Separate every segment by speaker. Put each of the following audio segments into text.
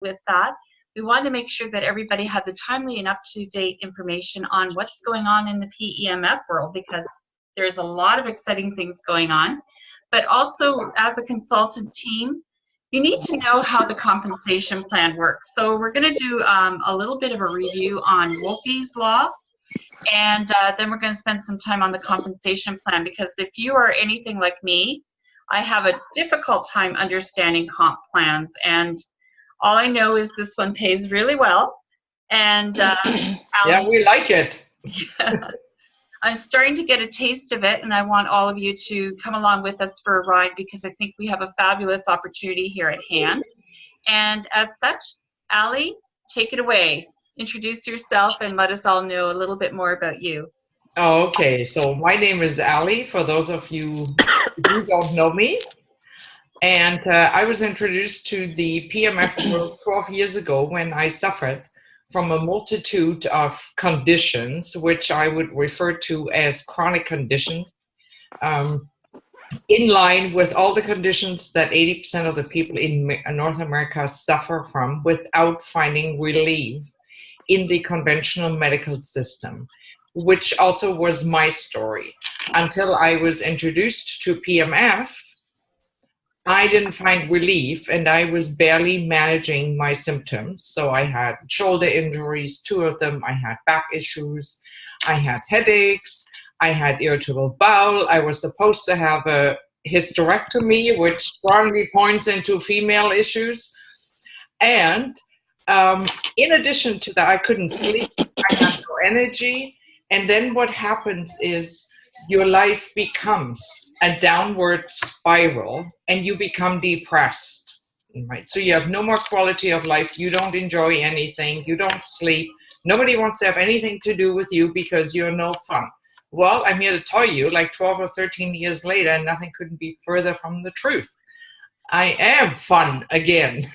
Speaker 1: with that, we wanted to make sure that everybody had the timely and up-to-date information on what's going on in the PEMF world, because there's a lot of exciting things going on. But also, as a consultant team, you need to know how the compensation plan works. So we're going to do a little bit of a review on Wolfi's law, and then we're going to spend some time on the compensation plan, because if you are anything like me, I have a difficult time understanding comp plans, and all I know is this one pays really well. And
Speaker 2: yeah, we like it.
Speaker 1: Yeah, I'm starting to get a taste of it, and I want all of you to come along with us for a ride, because I think we have a fabulous opportunity here at hand. And as such, Allie, take it away. Introduce yourself and let us all know a little bit more about you.
Speaker 2: Oh, okay, so my name is Allie, for those of you who don't know me. And I was introduced to the PEMF world 12 years ago when I suffered from a multitude of conditions, which I would refer to as chronic conditions, in line with all the conditions that 80% of the people in North America suffer from without finding relief in the conventional medical system, which also was my story. Until I was introduced to PEMF, I didn't find relief, and I was barely managing my symptoms. So I had shoulder injuries, 2 of them. I had back issues. I had headaches. I had irritable bowel. I was supposed to have a hysterectomy, which strongly points into female issues. And in addition to that, I couldn't sleep. I had no energy. And then what happens is your life becomes a downward spiral, and you become depressed, right? So you have no more quality of life. You don't enjoy anything. You don't sleep. Nobody wants to have anything to do with you because you're no fun. Well, I'm here to tell you, like 12 or 13 years later, nothing couldn't be further from the truth. I am fun again,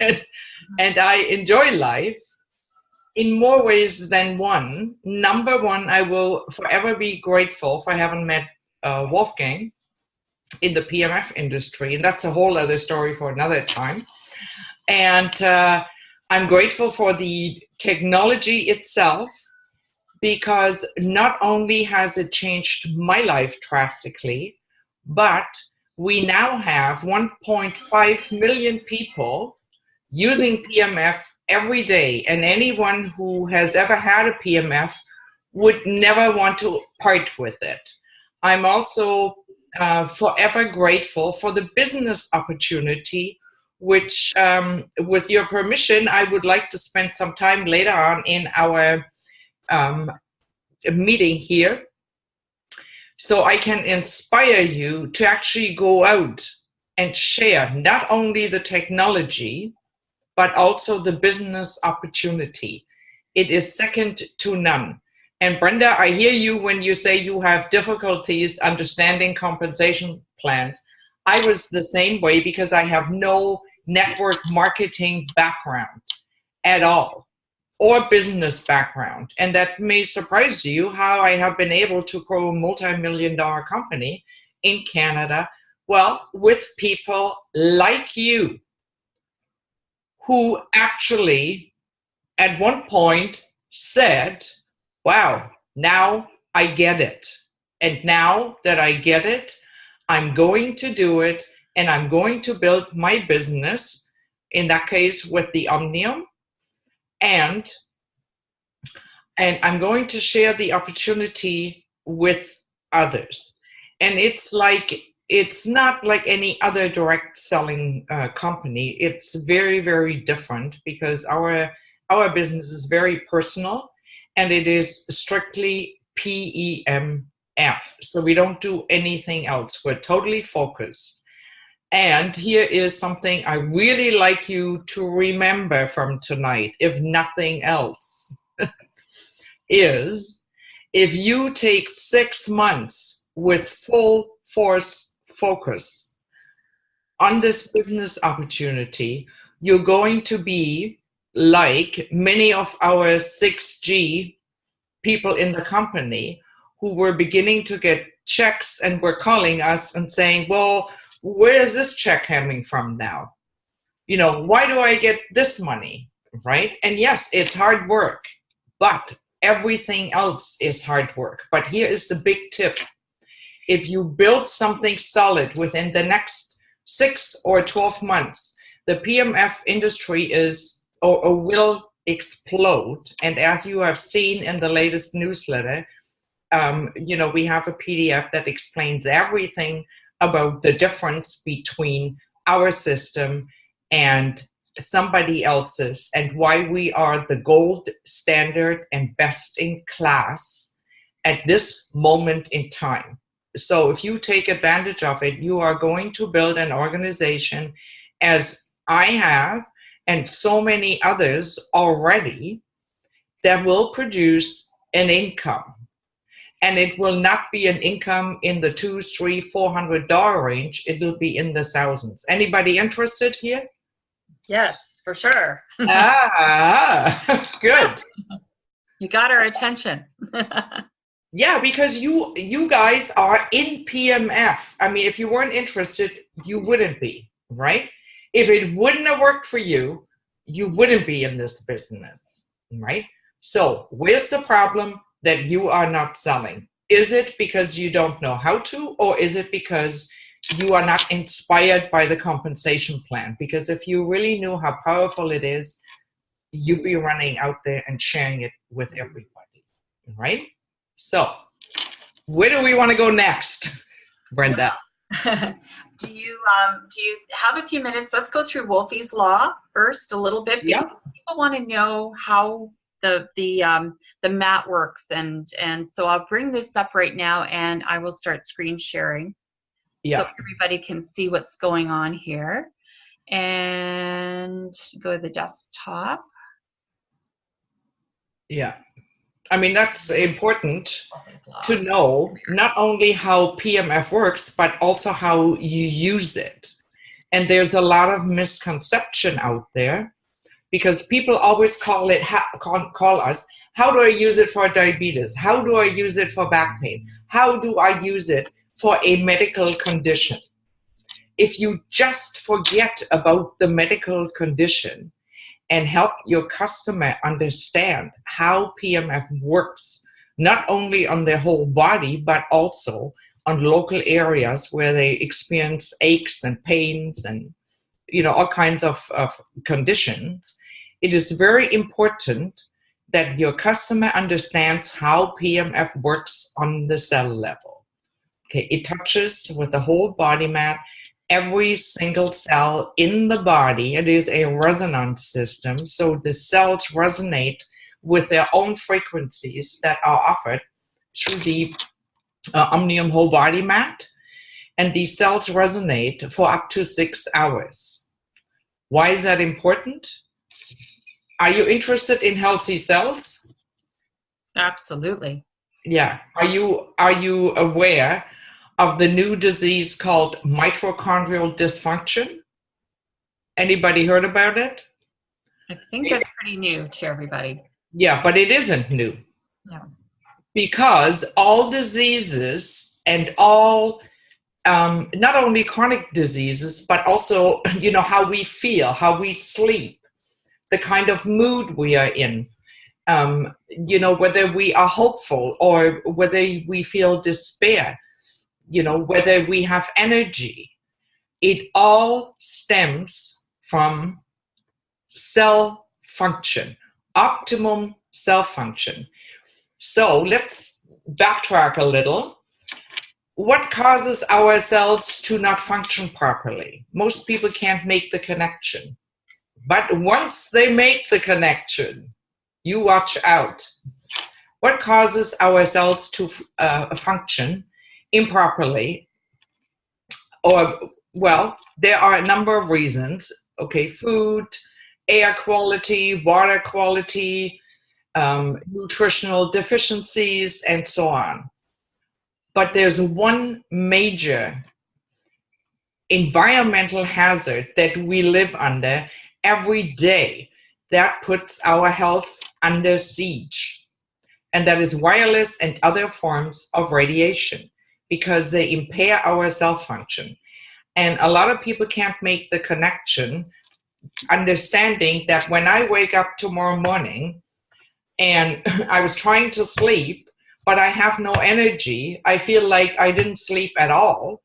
Speaker 2: and I enjoy life in more ways than one. Number one, I will forever be grateful for having met Wolfgang in the PEMF industry, and that's a whole other story for another time. And I'm grateful for the technology itself, because not only has it changed my life drastically, but we now have 1.5 million people using PEMF every day, and anyone who has ever had a PEMF would never want to part with it. I'm also forever grateful for the business opportunity, which, with your permission, I would like to spend some time later on in our meeting here, so I can inspire you to actually go out and share not only the technology, but also the business opportunity. It is second to none. And Brenda, I hear you when you say you have difficulties understanding compensation plans. I was the same way, because I have no network marketing background at all, or business background. And that may surprise you how I have been able to grow a multi-million-dollar company in Canada, well, with people like you, who actually at one point said, wow, now I get it. And now that I get it, I'm going to do it, and I'm going to build my business, in that case with the Omnium, and I'm going to share the opportunity with others. And it's not like any other direct selling company. It's very, very different, because our business is very personal, and it is strictly PEMF. So we don't do anything else. We're totally focused. And here is something I really like you to remember from tonight, if nothing else, is if you take 6 months with full force focus on this business opportunity, you're going to be like many of our 6G people in the company who were beginning to get checks and were calling us and saying, well, where is this check coming from now? why do I get this money, right? And yes, it's hard work, but everything else is hard work. But here is the big tip. If you build something solid within the next 6 or 12 months, the PMF industry is or will explode. And as you have seen in the latest newsletter, we have a PDF that explains everything about the difference between our system and somebody else's, and why we are the gold standard and best in class at this moment in time. So if you take advantage of it, you are going to build an organization, as I have and so many others already, that will produce an income. And it will not be an income in the $200, $300, $400 range. It will be in the thousands. Anybody interested here?
Speaker 1: Yes, for sure.
Speaker 2: Good.
Speaker 1: You got our attention.
Speaker 2: Yeah, because you guys are in PMF. I mean, if you weren't interested, you wouldn't be, right? If it wouldn't have worked for you, you wouldn't be in this business, right? So where's the problem that you are not selling? Is it because you don't know how to, or is it because you are not inspired by the compensation plan? Because if you really knew how powerful it is, you'd be running out there and sharing it with everybody, right? So where do we want to go next, Brenda?
Speaker 1: Do you have a few minutes? Let's go through Wolfi's Law first a little bit, because people want to know how the mat works, and so I'll bring this up right now, and I will start screen sharing, so everybody can see what's going on here. And go to the desktop.
Speaker 2: Yeah. I mean, that's important to know not only how PMF works, but also how you use it. And there's a lot of misconception out there, because people always call us, how do I use it for diabetes? How do I use it for back pain? How do I use it for a medical condition? If you just forget about the medical condition and help your customer understand how PMF works, not only on their whole body, but also on local areas where they experience aches and pains and all kinds of conditions, it is very important that your customer understands how PMF works on the cell level. Okay, it touches with the whole body mat, every single cell in the body. It is a resonance system, so the cells resonate with their own frequencies that are offered through the Omnium whole body mat, and these cells resonate for up to 6 hours. Why is that important? Are you interested in healthy cells?
Speaker 1: Absolutely.
Speaker 2: Yeah. Are you aware of the new disease called mitochondrial dysfunction? Anybody heard about it?
Speaker 1: I think that's pretty new to everybody.
Speaker 2: Yeah, but it isn't new.
Speaker 1: No.
Speaker 2: Because all diseases and all, not only chronic diseases, but also, how we feel, how we sleep, the kind of mood we are in, whether we are hopeful or whether we feel despair, whether we have energy, it all stems from cell function, optimum cell function. So let's backtrack a little. What causes our cells to not function properly? Most people can't make the connection. But once they make the connection, you watch out. What causes our cells to function improperly? There are a number of reasons. Okay, food, air quality, water quality, nutritional deficiencies, and so on. But there's one major environmental hazard that we live under every day that puts our health under siege. And that is wireless and other forms of radiation, because they impair our cell function. And a lot of people can't make the connection understanding that when I wake up tomorrow morning and I was trying to sleep, but I have no energy, I feel like I didn't sleep at all.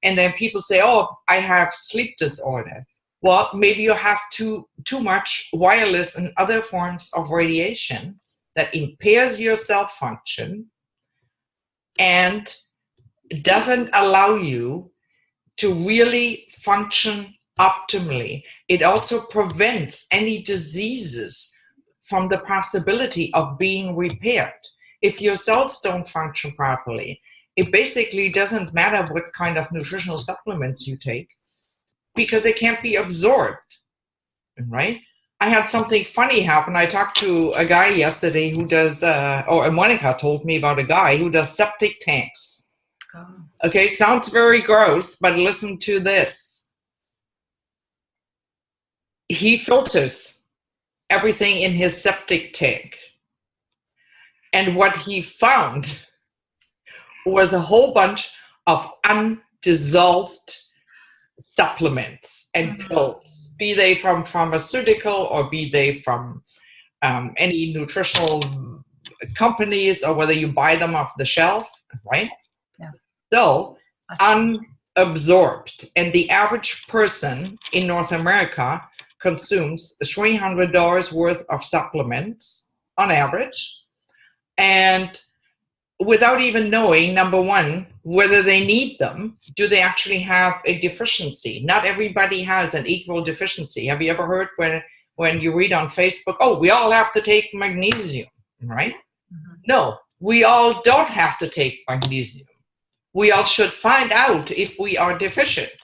Speaker 2: And then people say, oh, I have sleep disorder. Well, maybe you have too much wireless and other forms of radiation that impairs your cell function and doesn't allow you to really function optimally. It also prevents any diseases from the possibility of being repaired. If your cells don't function properly, it basically doesn't matter what kind of nutritional supplements you take because they can't be absorbed, right? I had something funny happen. I talked to a guy yesterday who does, or Monica told me about a guy who does septic tanks. Oh. Okay, it sounds very gross, but listen to this. He filters everything in his septic tank. And what he found was a whole bunch of undissolved supplements and pills, be they from pharmaceutical or be they from any nutritional companies or whether you buy them off the shelf, right? Yeah. So unabsorbed. And the average person in North America consumes $300 worth of supplements on average. And without even knowing, number one, whether they need them, do they actually have a deficiency? Not everybody has an equal deficiency. Have you ever heard when you read on Facebook, oh, we all have to take magnesium, right? Mm-hmm. No, we all don't have to take magnesium. We all should find out if we are deficient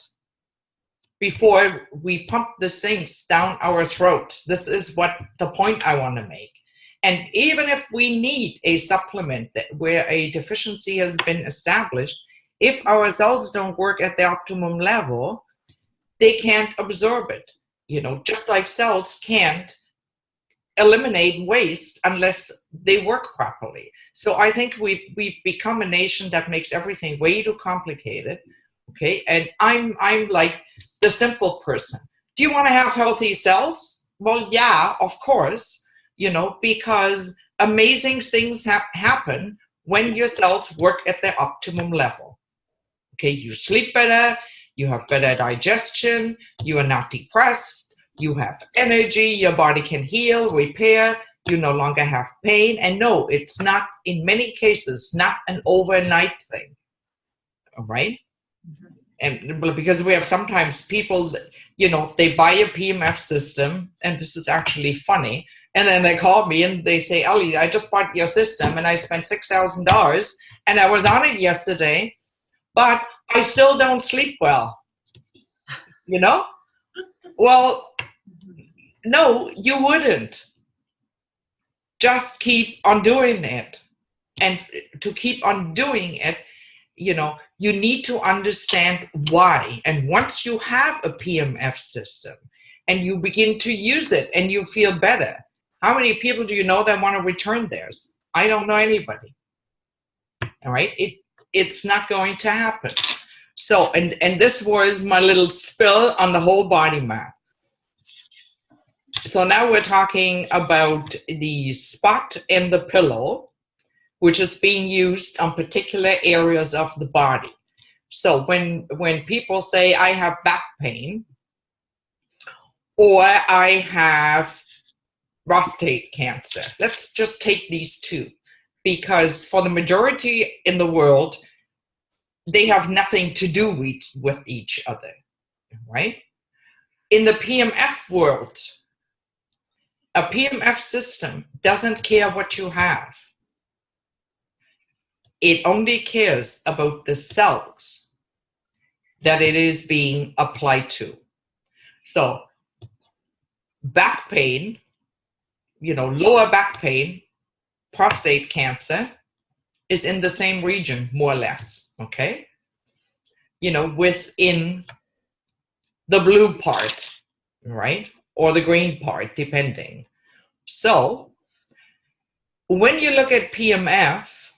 Speaker 2: before we pump the things down our throat. This is what the point I want to make. And even if we need a supplement where a deficiency has been established, if our cells don't work at the optimum level, they can't absorb it. You know, just like cells can't eliminate waste unless they work properly. So I think we've become a nation that makes everything way too complicated. Okay, and I'm like the simple person. Do you want to have healthy cells? Well, yeah, of course. You know, because amazing things happen when your cells work at their optimum level. Okay, you sleep better, you have better digestion, you are not depressed, you have energy, your body can heal, repair, you no longer have pain. And no, it's not, in many cases, not an overnight thing. All right? And because we have sometimes people, you know, they buy a PEMF system, and this is actually funny. And then they call me and they say, Allie, I just bought your system and I spent $6,000 and I was on it yesterday, but I still don't sleep well. You know? Well, no, you wouldn't. Just keep on doing it. And to keep on doing it, you know, you need to understand why. And once you have a PEMF system and you begin to use it and you feel better, how many people do you know that want to return theirs? I don't know anybody. All right, it's not going to happen. So, and this was my little spill on the whole body map. So now we're talking about the spot and the pillow, which is being used on particular areas of the body. So when people say I have back pain or I have prostate cancer. Let's just take these two, because for the majority in the world, they have nothing to do with each other, right? In the PEMF world, a PEMF system doesn't care what you have. It only cares about the cells that it is being applied to. So back pain, you know, lower back pain, prostate cancer is in the same region, more or less, okay? You know, within the blue part, right? Or the green part, depending. So when you look at PEMF,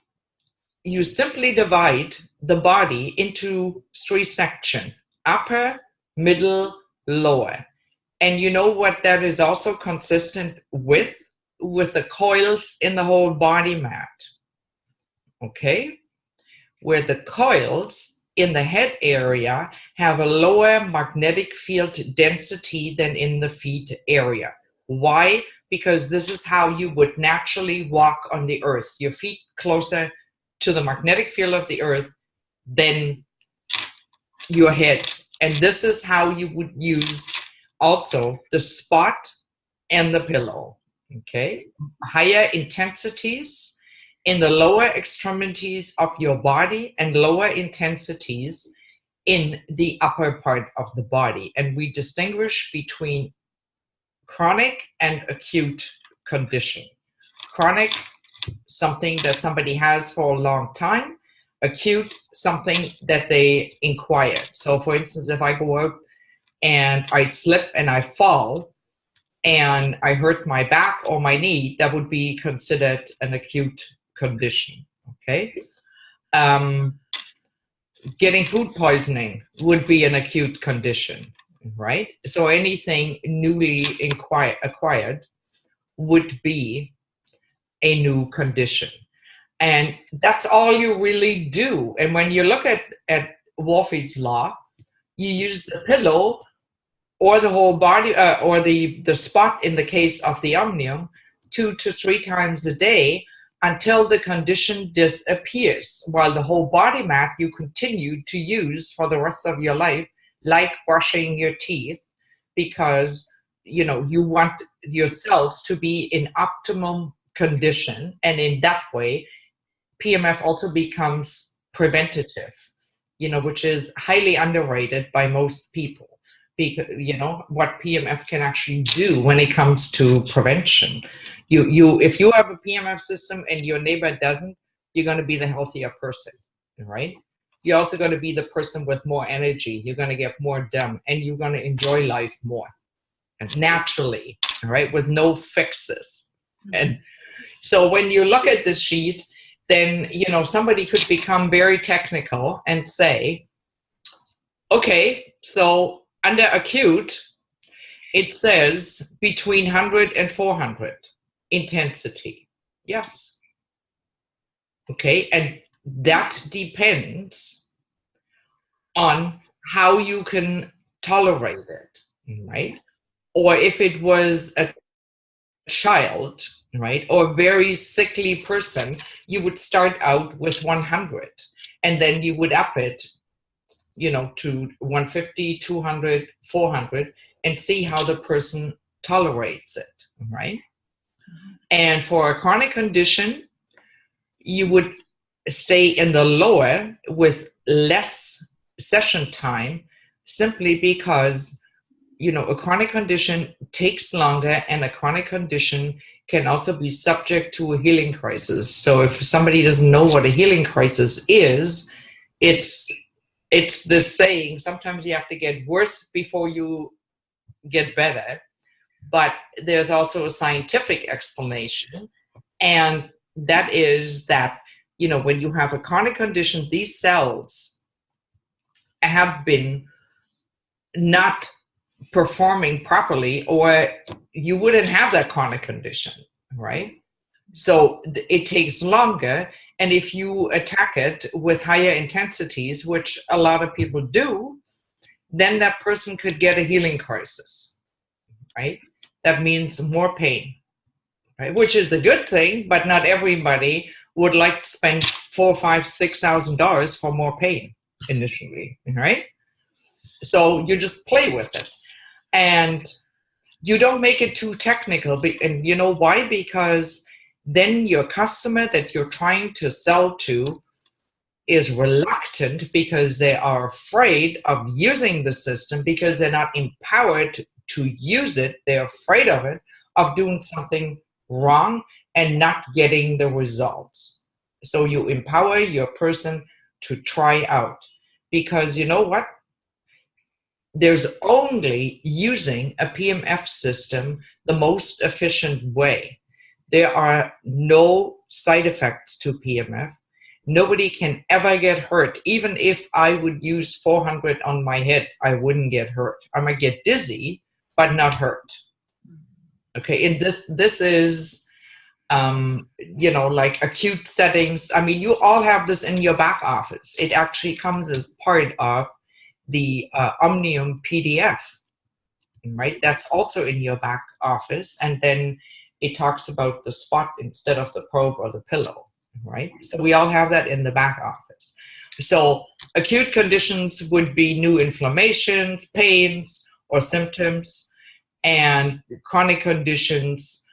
Speaker 2: you simply divide the body into three sections, upper, middle, lower. And you know what that is also consistent with? With the coils in the whole body mat. Okay? Where the coils in the head area have a lower magnetic field density than in the feet area. Why? Because this is how you would naturally walk on the earth. Your feet closer to the magnetic field of the earth than your head. And this is how you would use also the spot and the pillow. Okay? Higher intensities in the lower extremities of your body and lower intensities in the upper part of the body. And we distinguish between chronic and acute condition. Chronic, something that somebody has for a long time. Acute, something that they inquire. So for instance, if I go out and I slip and I fall and I hurt my back or my knee, that would be considered an acute condition. Okay. Getting food poisoning would be an acute condition, right? So anything newly acquired would be a new condition. And that's all you really do. And when you look at Wolfi's law, you use the pillow or the whole body, or the spot in the case of the Omnium, 2 to 3 times a day until the condition disappears, while the whole body mat you continue to use for the rest of your life, like brushing your teeth, because you want your cells to be in optimum condition. And in that way, PEMF also becomes preventative, which is highly underrated by most people. Because what PEMF can actually do when it comes to prevention. If you have a PEMF system and your neighbor doesn't, you're going to be the healthier person, right? You're also going to be the person with more energy. You're going to get more done, and you're going to enjoy life more, and naturally, right, with no fixes. And so when you look at this sheet, then somebody could become very technical and say, okay, so under acute, it says between 100 and 400 intensity. Yes. Okay, and that depends on how you can tolerate it, right? Or if it was a child, right, or a very sickly person, you would start out with 100, and then you would up it to 150, 200, 400, and see how the person tolerates it, right? And for a chronic condition, you would stay in the lower with less session time, simply because, a chronic condition takes longer, and a chronic condition can also be subject to a healing crisis. So if somebody doesn't know what a healing crisis is, it's the saying, sometimes you have to get worse before you get better. But there's also a scientific explanation. And that is that, when you have a chronic condition, these cells have been not performing properly, or you wouldn't have that chronic condition, right? So it takes longer. And if you attack it with higher intensities, which a lot of people do, then that person could get a healing crisis, right? That means more pain, right? Which is a good thing, but not everybody would like to spend $4,000, $5,000, $6,000 for more pain initially, right? So you just play with it. And you don't make it too technical. And you know why? Because then your customer that you're trying to sell to is reluctant, because they are afraid of using the system, because they're not empowered to use it. They're afraid of doing something wrong and not getting the results. So you empower your person to try out, because you know what? There's only using a PEMF system the most efficient way. There are no side effects to PEMF. Nobody can ever get hurt. Even if I would use 400 on my head, I wouldn't get hurt. I might get dizzy, but not hurt. Okay, and this is, like acute settings. I mean, you all have this in your back office. It actually comes as part of the Omnium PDF, right? That's also in your back office. And then it talks about the spot instead of the probe or the pillow, right? So we all have that in the back office. So acute conditions would be new inflammations, pains, or symptoms, and chronic conditions,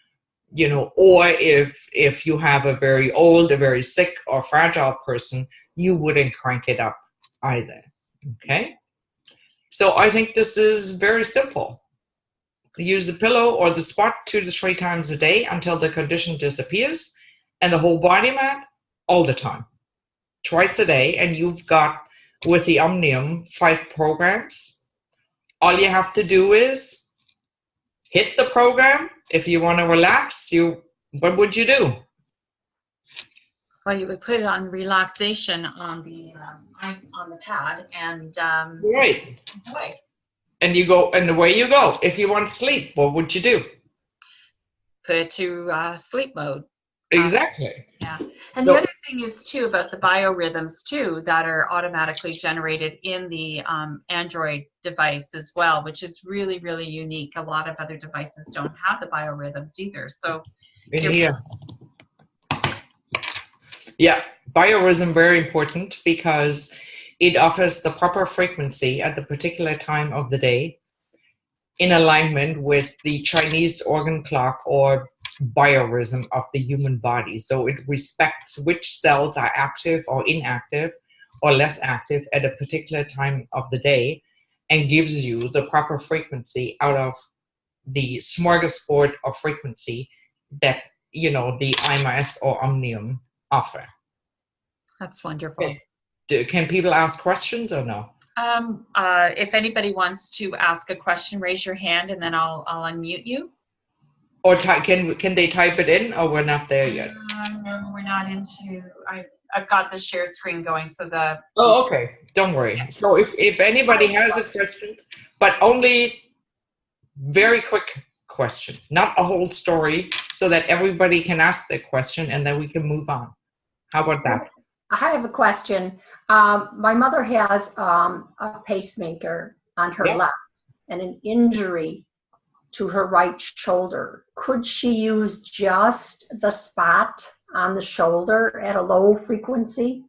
Speaker 2: or if you have a very old, a very sick or fragile person, you wouldn't crank it up either. Okay? So I think this is very simple. Use the pillow or the spot 2 to 3 times a day until the condition disappears, and the whole body mat all the time. Twice a day, and you've got, with the Omnium, 5 programs. All you have to do is hit the program. If you want to relax, what would you do?
Speaker 1: Well, you would put it on relaxation on the pad, and
Speaker 2: right.
Speaker 1: Enjoy.
Speaker 2: And you go, and away you go. If you want sleep, what would you do?
Speaker 1: Put it to sleep mode.
Speaker 2: Exactly.
Speaker 1: Yeah. And the other thing is too about the biorhythms too that are automatically generated in the Android device as well, which is really, really unique. A lot of other devices don't have the biorhythms either. So
Speaker 2: yeah, biorhythm very important because it offers the proper frequency at the particular time of the day in alignment with the Chinese organ clock or biorhythm of the human body. So it respects which cells are active or inactive or less active at a particular time of the day and gives you the proper frequency out of the smorgasbord of frequency that, the IMS or Omnium offer.
Speaker 1: That's wonderful.
Speaker 2: Can people ask questions or no?
Speaker 1: If anybody wants to ask a question, raise your hand and then I'll unmute you.
Speaker 2: Or can they type it in, or we're not there yet?
Speaker 1: No, we're not into. I've got the share screen going, so the.
Speaker 2: Oh, okay. Don't worry. So if anybody has a question, but only very quick question, not a whole story, so that everybody can ask their question and then we can move on. How about that?
Speaker 3: I have a question. My mother has a pacemaker on her left and an injury to her right shoulder. Could she use just the spot on the shoulder at a low frequency?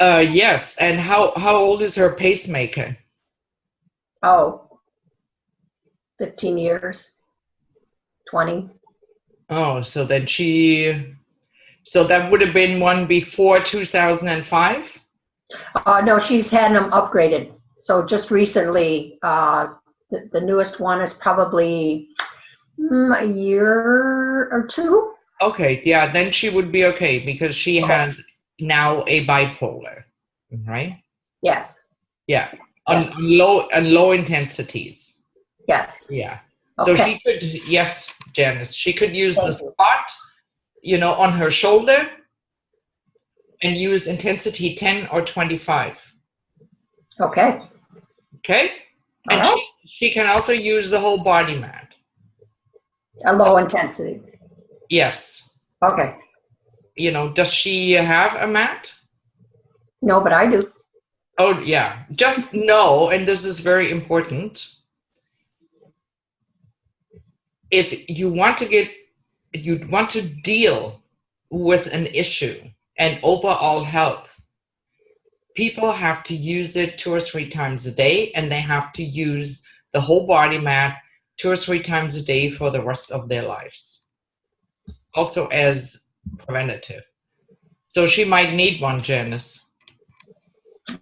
Speaker 2: Yes. And how old is her pacemaker?
Speaker 3: Oh, 15 years, 20.
Speaker 2: Oh, so then so that would have been one before 2005?
Speaker 3: No, she's had them upgraded. So just recently, the newest one is probably a year or 2.
Speaker 2: Okay, yeah, then she would be okay because she has now a bipolar, right?
Speaker 3: Yes.
Speaker 2: Yeah, on low intensities.
Speaker 3: Yes.
Speaker 2: Yeah.
Speaker 3: Okay.
Speaker 2: So she could, yes, Janice, she could use the spot, on her shoulder and use intensity 10 or 25.
Speaker 3: Okay.
Speaker 2: Okay? And she can also use the whole body mat.
Speaker 3: A low intensity.
Speaker 2: Yes.
Speaker 3: Okay.
Speaker 2: Does she have a mat?
Speaker 3: No, but I do.
Speaker 2: Oh, yeah. Just know, and this is very important, if you want to deal with an issue and overall health, people have to use it 2 or 3 times a day, and they have to use the whole body mat 2 or 3 times a day for the rest of their lives. Also as preventative. So she might need one, Janice.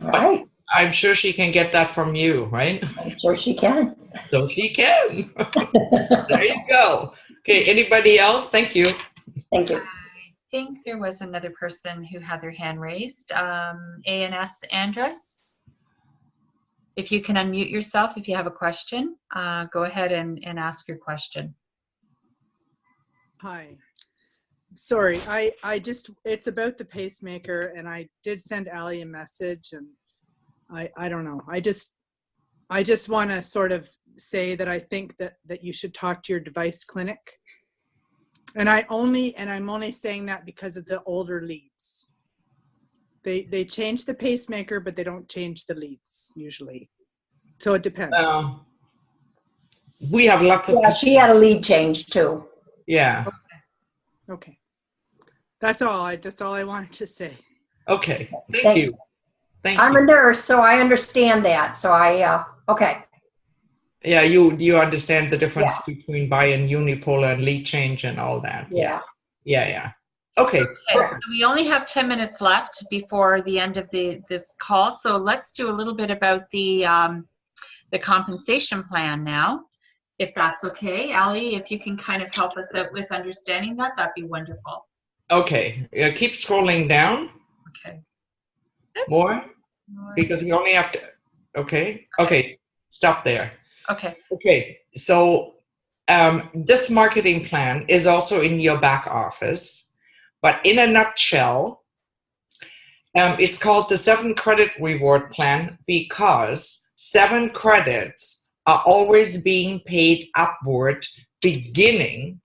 Speaker 3: Right.
Speaker 2: I'm sure she can get that from you, right?
Speaker 3: I'm sure she can.
Speaker 2: So she can. There you go. Okay, anybody else? Thank you.
Speaker 3: Thank you.
Speaker 1: I think there was another person who had their hand raised. ANS Andrus. If you can unmute yourself, if you have a question, go ahead and ask your question.
Speaker 4: Hi. Sorry, I just, it's about the pacemaker, and I did send Allie a message, and I don't know. I just want to sort of say that I think that you should talk to your device clinic. And I'm only saying that because of the older leads. They change the pacemaker, but they don't change the leads usually. So it depends.
Speaker 2: We have lots of.
Speaker 3: Yeah, she had a lead change too.
Speaker 2: Yeah.
Speaker 4: Okay. That's all I wanted to say.
Speaker 2: Okay. Thank you. Thank
Speaker 3: I'm
Speaker 2: you.
Speaker 3: a nurse, so I understand that. So okay.
Speaker 2: Yeah, you understand the difference between bi and unipolar and lead change and all that.
Speaker 3: Yeah.
Speaker 2: Yeah. Okay.
Speaker 1: Okay, so we only have 10 minutes left before the end of this call, so let's do a little bit about the compensation plan now, if that's okay. Allie, if you can kind of help us out with understanding that, that'd be wonderful.
Speaker 2: Okay. Keep scrolling down.
Speaker 1: Okay. Oops.
Speaker 2: More, because we only have to. Okay. Stop there. Okay. So this marketing plan is also in your back office, but in a nutshell, it's called the 7 credit reward plan because 7 credits are always being paid upward, beginning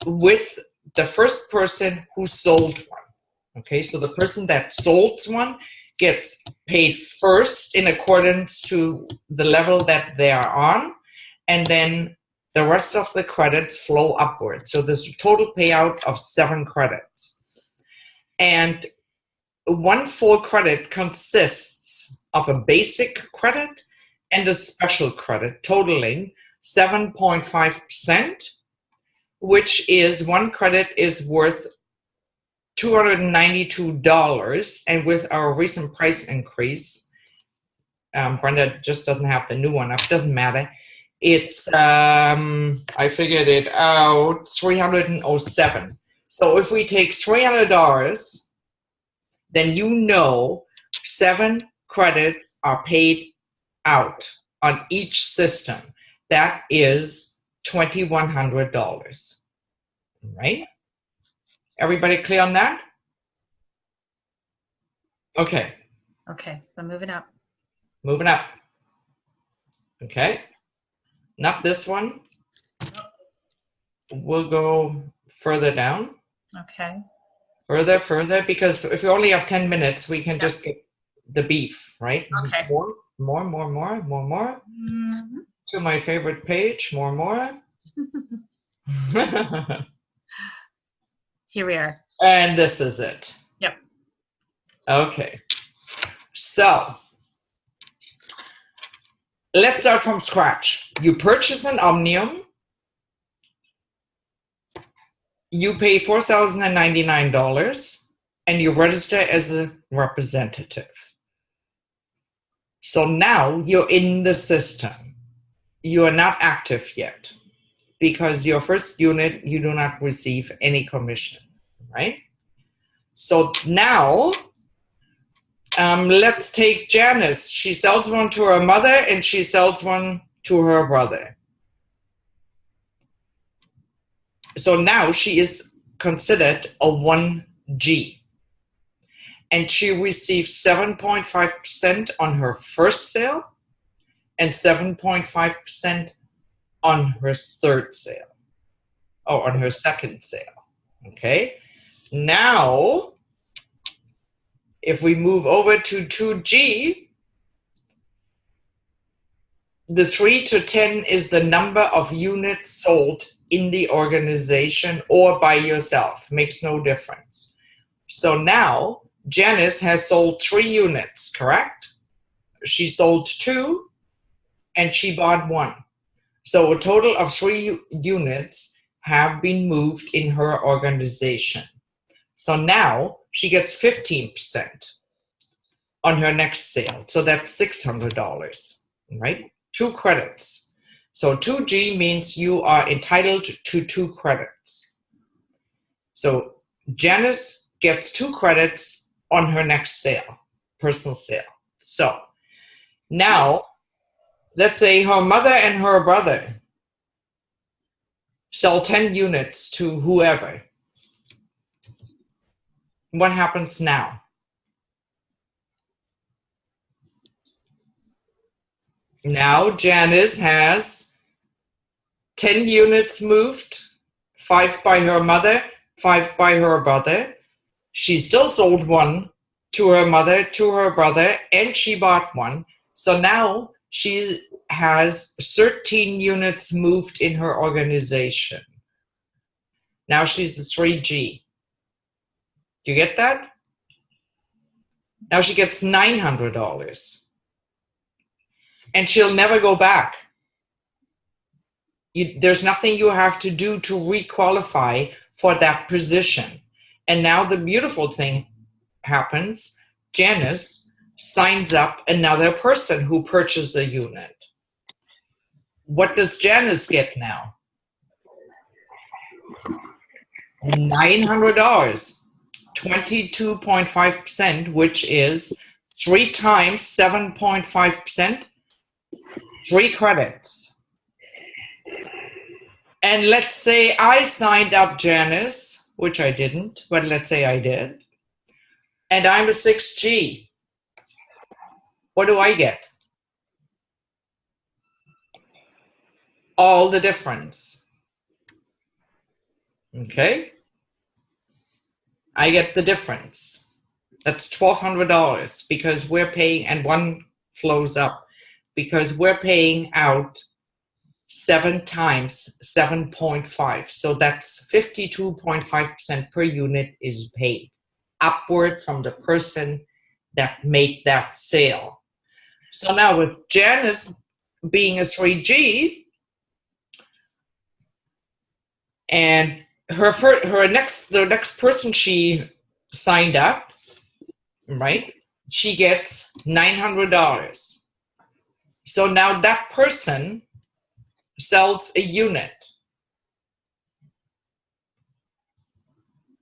Speaker 2: with the first person who sold one. Okay, so the person that sold one gets paid first in accordance to the level that they are on, and then the rest of the credits flow upward. So there's a total payout of 7 credits. And 1 full credit consists of a basic credit and a special credit, totaling 7.5%, which is 1 credit is worth $292, and with our recent price increase, Brenda just doesn't have the new one up. Doesn't matter. It's I figured it out, $307. So if we take $300, then 7 credits are paid out on each system. That is $2,100, right? Everybody clear on that? Okay.
Speaker 1: Okay, so moving up.
Speaker 2: Moving up. Okay. Not this one. We'll go further down.
Speaker 1: Okay.
Speaker 2: Further, because if we only have 10 minutes, we can just get the beef, right?
Speaker 1: Okay.
Speaker 2: More.
Speaker 1: Mm-hmm.
Speaker 2: To my favorite page, more.
Speaker 1: Here we are.
Speaker 2: And this is it.
Speaker 1: Yep.
Speaker 2: Okay. So let's start from scratch. You purchase an Omnium. You pay $4,099 and you register as a representative. So now you're in the system. You are not active yet because your first unit, you do not receive any commission, right? So now, let's take Janice. She sells one to her mother and she sells one to her brother. So now she is considered a 1G. And she receives 7.5% on her first sale and 7.5% on her third sale. Oh, on her second sale. Okay. Now, if we move over to 2G, the 3 to 10 is the number of units sold in the organization or by yourself. Makes no difference. So now, Janice has sold 3 units, correct? She sold 2 and she bought 1. So a total of 3 units have been moved in her organization. So now she gets 15% on her next sale. So that's $600, right? 2 credits. So 2G means you are entitled to 2 credits. So Janice gets 2 credits on her next sale, personal sale. So now, let's say her mother and her brother sell 10 units to whoever. What happens now? Now Janice has 10 units moved, 5 by her mother, 5 by her brother. She still sold one to her mother, to her brother, and she bought one. So now she has 13 units moved in her organization. Now she's a 3G. Do you get that? Now she gets $900. And she'll never go back. There's nothing you have to do to requalify for that position. And now the beautiful thing happens. Janice signs up another person who purchased a unit. What does Janice get now? $900, 22.5%, which is 3 times 7.5%, 3 credits. And let's say I signed up Janice, which I didn't, but let's say I did, and I'm a 6G. What do I get? All the difference. Okay? I get the difference. That's $1,200 because we're paying, and one flows up, because we're paying out 7 times 7.5. So that's 52.5% per unit is paid upward from the person that made that sale. So now with Janice being a 3G, and the next person she signed up, right? She gets $900. So now that person sells a unit.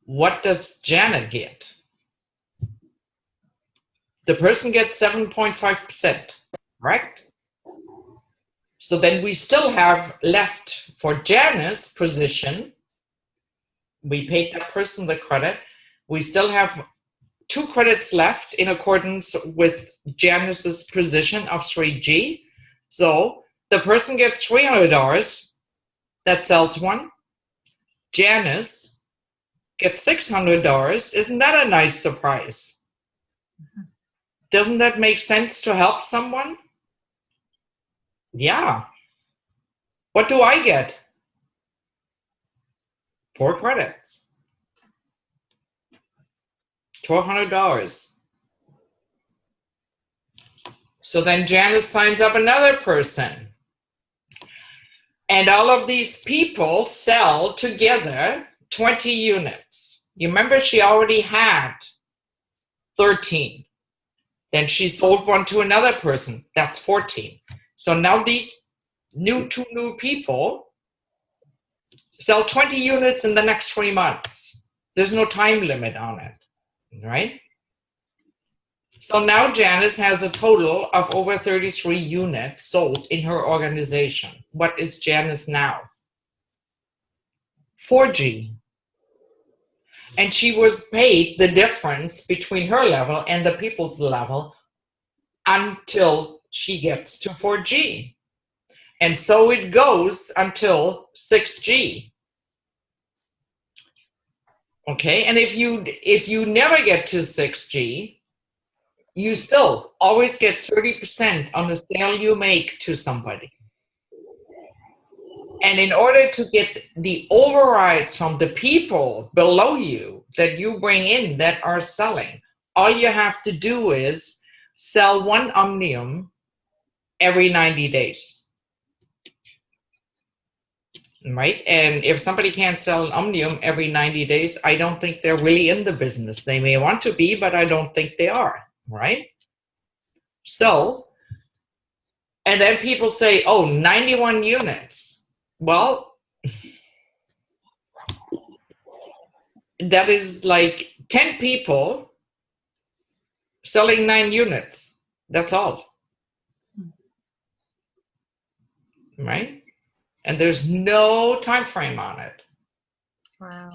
Speaker 2: What does Janet get? The person gets 7.5%, right? So then we still have left for Janet's position. We paid that person the credit. We still have 2 credits left in accordance with Janice's position of 3G. So the person gets $300 that sells one. Janice gets $600. Isn't that a nice surprise? Doesn't that make sense to help someone? Yeah. What do I get? 4 credits. $1,200. So then Janice signs up another person. And all of these people sell together 20 units. You remember she already had 13. Then she sold one to another person. That's 14. So now these two new people sell 20 units in the next 3 months. There's no time limit on it, right? So now Janice has a total of over 33 units sold in her organization. What is Janice now? 4G. And she was paid the difference between her level and the people's level until she gets to 4G. And so it goes until 6G. Okay, and if you never get to 6G, you still always get 30% on the sale you make to somebody. And in order to get the overrides from the people below you that you bring in that are selling, all you have to do is sell 1 Omnium every 90 days. Right? And if somebody can't sell an Omnium every 90 days, I don't think they're really in the business. They may want to be, but I don't think they are. Right? So, and then people say, oh, 91 units. Well, that is like 10 people selling 9 units. That's all. Right? And there's no time frame on it.
Speaker 3: Wow.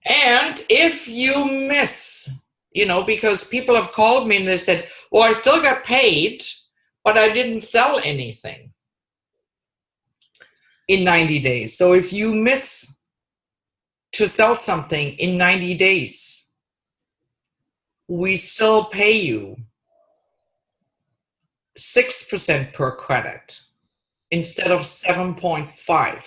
Speaker 2: And if you miss, because people have called me and they said, well, I still got paid, but I didn't sell anything in 90 days. So if you miss to sell something in 90 days, we still pay you 6% per credit instead of 7.5.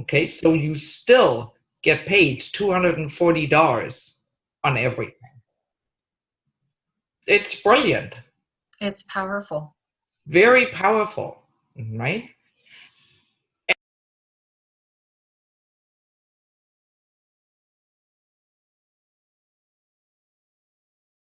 Speaker 2: Okay, so you still get paid $240 on everything. It's brilliant.
Speaker 1: It's powerful.
Speaker 2: Very powerful, right?